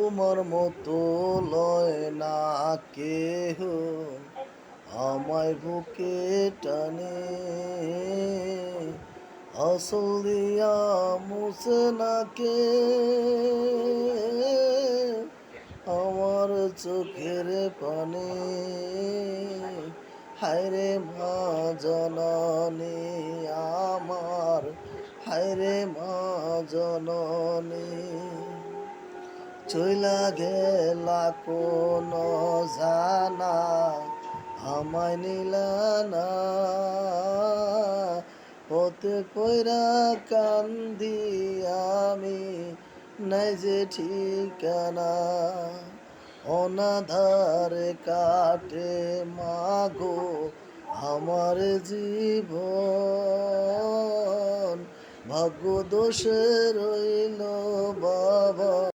তোমার মতো লয় না কেহ আমায় বুকে টানে, আসল দিয়া মুছে না কে আমার চোখের পানে। হায়রে মা জননী আমার, হায়রে মা জননী, চইলা গেলা কোন জানা আমায় নিলা না, পথে পয়রা কান্দি আমি নাই যে ঠিকানা। অনাধারে কাটে মাগো আমার জীবন, ভাগ্য দোষে রইল বাবা